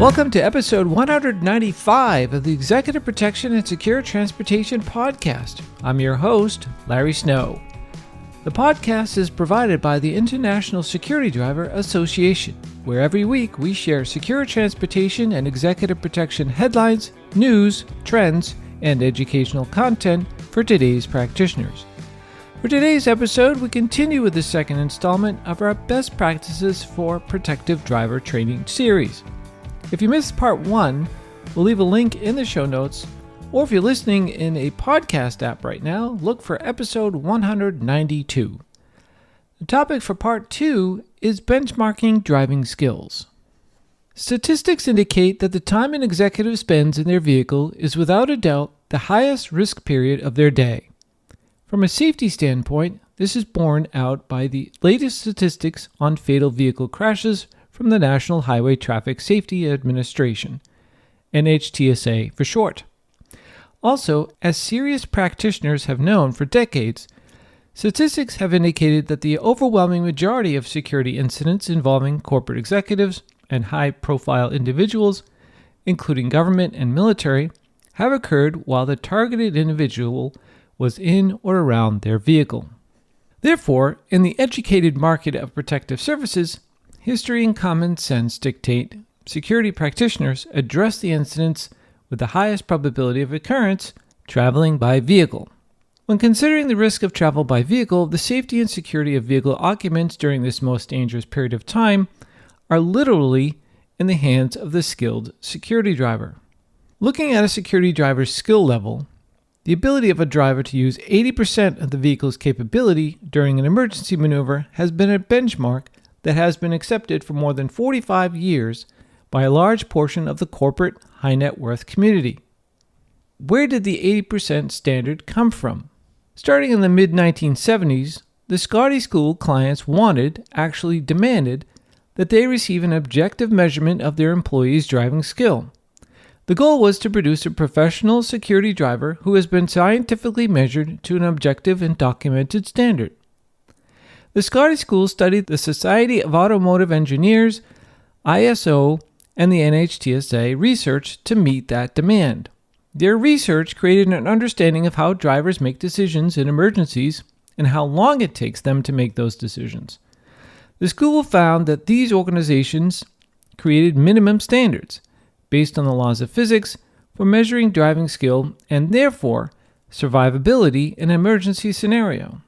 Welcome to episode 195 of the Executive Protection and Secure Transportation Podcast. I'm your host, Larry Snow. The podcast is provided by the International Security Driver Association, where every week we share secure transportation and executive protection headlines, news, trends, and educational content for today's practitioners. For today's episode, we continue with the second installment of our Best Practices for Protective Driver Training series. If you missed part 1, we'll leave a link in the show notes, or if you're listening in a podcast app right now, look for episode 192. The topic for part 2 is benchmarking driving skills. Statistics indicate that the time an executive spends in their vehicle is without a doubt the highest risk period of their day. From a safety standpoint, this is borne out by the latest statistics on fatal vehicle crashes from the National Highway Traffic Safety Administration, NHTSA for short. Also, as serious practitioners have known for decades, statistics have indicated that the overwhelming majority of security incidents involving corporate executives and high-profile individuals, including government and military, have occurred while the targeted individual was in or around their vehicle. Therefore, in the educated market of protective services, history and common sense dictate security practitioners address the incidents with the highest probability of occurrence traveling by vehicle. When considering the risk of travel by vehicle, the safety and security of vehicle occupants during this most dangerous period of time are literally in the hands of the skilled security driver. Looking at a security driver's skill level, the ability of a driver to use 80% of the vehicle's capability during an emergency maneuver has been a benchmark that has been accepted for more than 45 years by a large portion of the corporate high net worth community. Where did the 80% standard come from? Starting in the mid-1970s, the Scotty School clients actually demanded, that they receive an objective measurement of their employees' driving skill. The goal was to produce a professional security driver who has been scientifically measured to an objective and documented standard. The Scotty School studied the Society of Automotive Engineers, ISO, and the NHTSA research to meet that demand. Their research created an understanding of how drivers make decisions in emergencies and how long it takes them to make those decisions. The school found that these organizations created minimum standards based on the laws of physics for measuring driving skill and therefore survivability in an emergency scenario.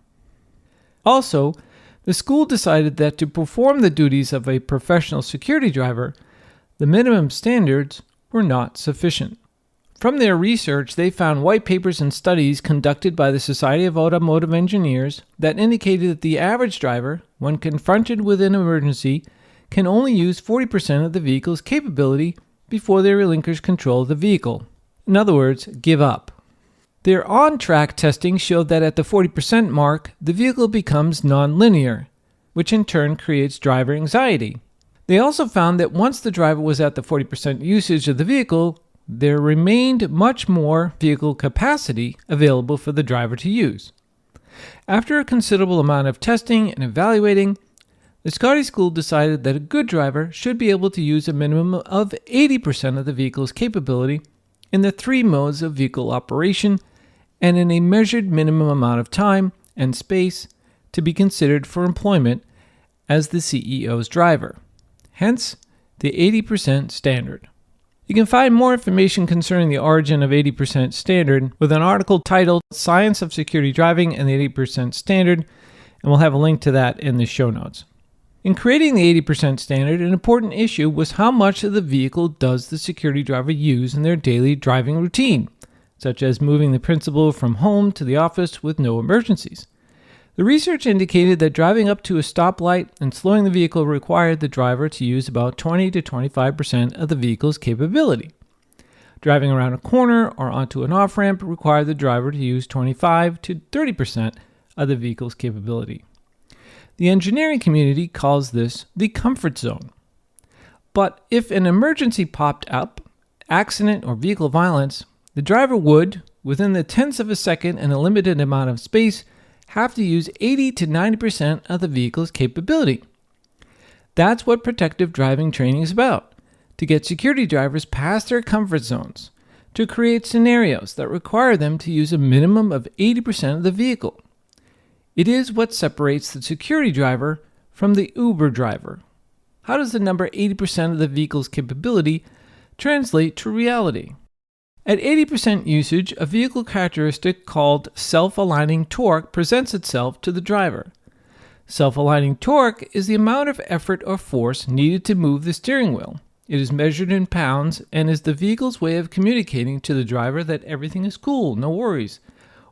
Also, the school decided that to perform the duties of a professional security driver, the minimum standards were not sufficient. From their research, they found white papers and studies conducted by the Society of Automotive Engineers that indicated that the average driver, when confronted with an emergency, can only use 40% of the vehicle's capability before they relinquish control of the vehicle. In other words, give up. Their on-track testing showed that at the 40% mark, the vehicle becomes non-linear, which in turn creates driver anxiety. They also found that once the driver was at the 40% usage of the vehicle, there remained much more vehicle capacity available for the driver to use. After a considerable amount of testing and evaluating, the Scotty School decided that a good driver should be able to use a minimum of 80% of the vehicle's capability in the 3 modes of vehicle operation and in a measured minimum amount of time and space to be considered for employment as the CEO's driver. Hence, the 80% standard. You can find more information concerning the origin of 80% standard with an article titled Science of Security Driving and the 80% Standard, and we'll have a link to that in the show notes. In creating the 80% standard, an important issue was how much of the vehicle does the security driver use in their daily driving routine, such as moving the principal from home to the office with no emergencies. The research indicated that driving up to a stoplight and slowing the vehicle required the driver to use about 20 to 25% of the vehicle's capability. Driving around a corner or onto an off-ramp required the driver to use 25 to 30% of the vehicle's capability. The engineering community calls this the comfort zone. But if an emergency popped up, accident or vehicle violence, the driver would, within the tenths of a second and a limited amount of space, have to use 80 to 90% of the vehicle's capability. That's what protective driving training is about, to get security drivers past their comfort zones, to create scenarios that require them to use a minimum of 80% of the vehicle. It is what separates the security driver from the Uber driver. How does the number 80% of the vehicle's capability translate to reality? At 80% usage, a vehicle characteristic called self-aligning torque presents itself to the driver. Self-aligning torque is the amount of effort or force needed to move the steering wheel. It is measured in pounds and is the vehicle's way of communicating to the driver that everything is cool, no worries,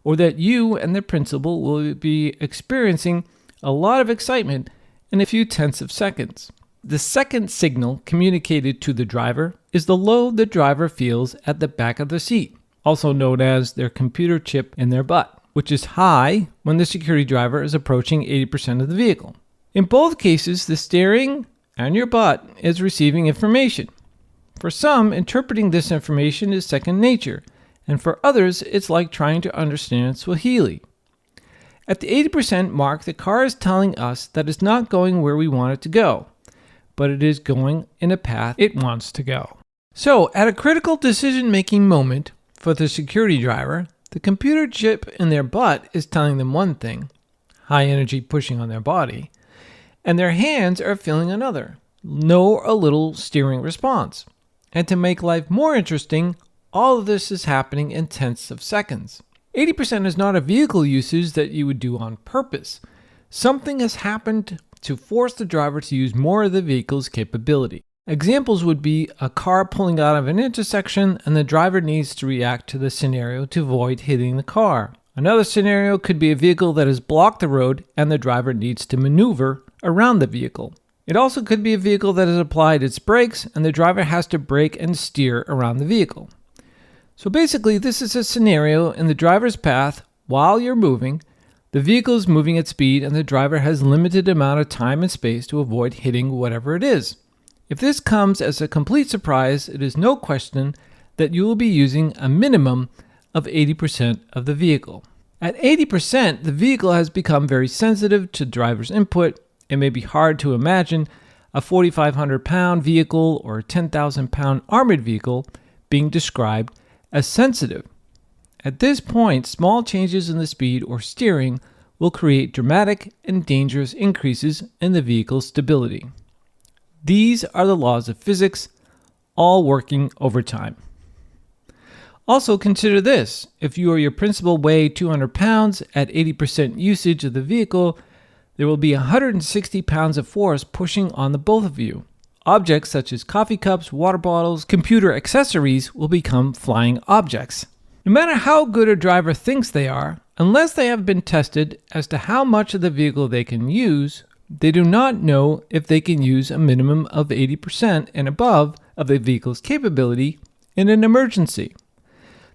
or that you and the principal will be experiencing a lot of excitement in a few tenths of seconds. The second signal communicated to the driver is the load the driver feels at the back of the seat, also known as their computer chip in their butt, which is high when the security driver is approaching 80% of the vehicle. In both cases, the steering and your butt is receiving information. For some, interpreting this information is second nature, and for others, it's like trying to understand Swahili. At the 80% mark, the car is telling us that it's not going where we want it to go, but it is going in a path it wants to go. So, at a critical decision-making moment for the security driver, the computer chip in their butt is telling them one thing, high energy pushing on their body, and their hands are feeling another, no or little steering response. And to make life more interesting, all of this is happening in tenths of seconds. 80% is not a vehicle usage that you would do on purpose. Something has happened to force the driver to use more of the vehicle's capability. Examples would be a car pulling out of an intersection and the driver needs to react to the scenario to avoid hitting the car. Another scenario could be a vehicle that has blocked the road and the driver needs to maneuver around the vehicle. It also could be a vehicle that has applied its brakes and the driver has to brake and steer around the vehicle. So basically, this is a scenario in the driver's path while you're moving. The vehicle is moving at speed and the driver has limited amount of time and space to avoid hitting whatever it is. If this comes as a complete surprise, it is no question that you will be using a minimum of 80% of the vehicle. At 80%, the vehicle has become very sensitive to driver's input. It may be hard to imagine a 4,500-pound vehicle or a 10,000-pound armored vehicle being described as sensitive. At this point, small changes in the speed or steering will create dramatic and dangerous increases in the vehicle's stability. These are the laws of physics, all working overtime. Also consider this: if you or your principal weigh 200 pounds at 80% usage of the vehicle, there will be 160 pounds of force pushing on the both of you. Objects such as coffee cups, water bottles, computer accessories will become flying objects. No matter how good a driver thinks they are, unless they have been tested as to how much of the vehicle they can use, they do not know if they can use a minimum of 80% and above of the vehicle's capability in an emergency.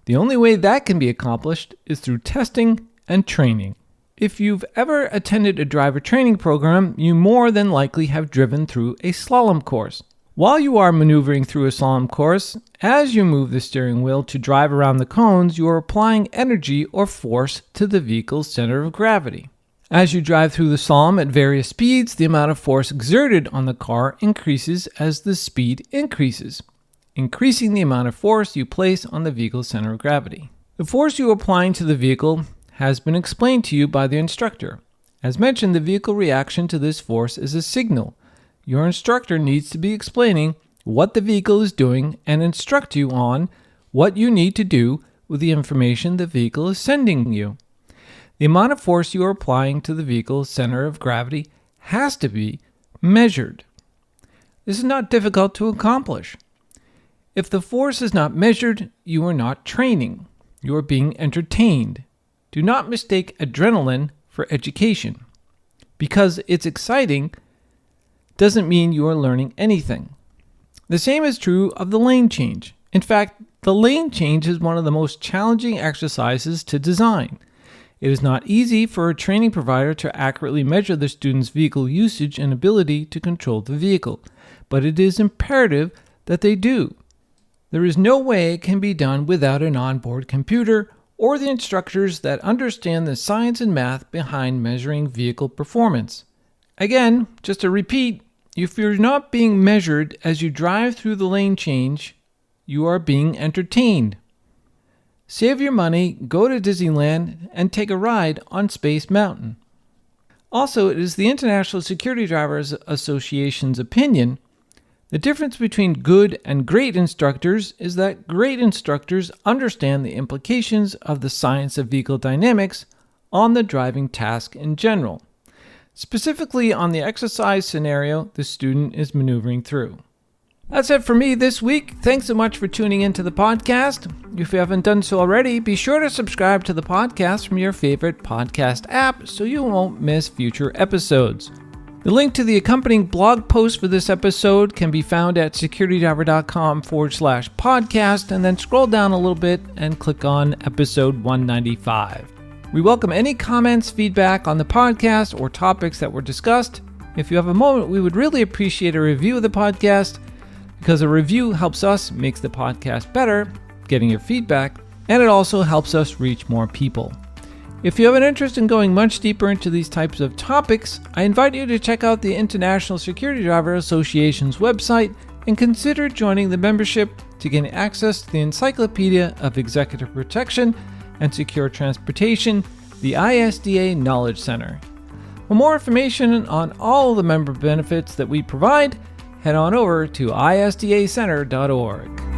The only way that can be accomplished is through testing and training. If you've ever attended a driver training program, you more than likely have driven through a slalom course. While you are maneuvering through a slalom course, as you move the steering wheel to drive around the cones, you are applying energy or force to the vehicle's center of gravity. As you drive through the slalom at various speeds, the amount of force exerted on the car increases as the speed increases, increasing the amount of force you place on the vehicle's center of gravity. The force you are applying to the vehicle has been explained to you by the instructor. As mentioned, the vehicle reaction to this force is a signal. Your instructor needs to be explaining what the vehicle is doing and instruct you on what you need to do with the information the vehicle is sending you. The amount of force you are applying to the vehicle's center of gravity has to be measured. This is not difficult to accomplish. If the force is not measured, you are not training. You are being entertained. Do not mistake adrenaline for education. Because it's exciting doesn't mean you are learning anything. The same is true of the lane change. In fact, the lane change is one of the most challenging exercises to design. It is not easy for a training provider to accurately measure the student's vehicle usage and ability to control the vehicle, but it is imperative that they do. There is no way it can be done without an onboard computer or the instructors that understand the science and math behind measuring vehicle performance. Again, just to repeat, if you're not being measured as you drive through the lane change, you are being entertained. Save your money, go to Disneyland, and take a ride on Space Mountain. Also, it is the International Security Drivers Association's opinion the difference between good and great instructors is that great instructors understand the implications of the science of vehicle dynamics on the driving task in general, specifically on the exercise scenario the student is maneuvering through. That's it for me this week. Thanks so much for tuning into the podcast. If you haven't done so already, be sure to subscribe to the podcast from your favorite podcast app so you won't miss future episodes. The link to the accompanying blog post for this episode can be found at securitydriver.com/podcast, and then scroll down a little bit and click on episode 195. We welcome any comments, feedback on the podcast, or topics that were discussed. If you have a moment, we would really appreciate a review of the podcast, because a review helps us make the podcast better, getting your feedback, and it also helps us reach more people. If you have an interest in going much deeper into these types of topics, I invite you to check out the International Security Driver Association's website and consider joining the membership to gain access to the Encyclopedia of Executive Protection and Secure Transportation, the ISDA Knowledge Center. For more information on all of the member benefits that we provide, head on over to isdacenter.org.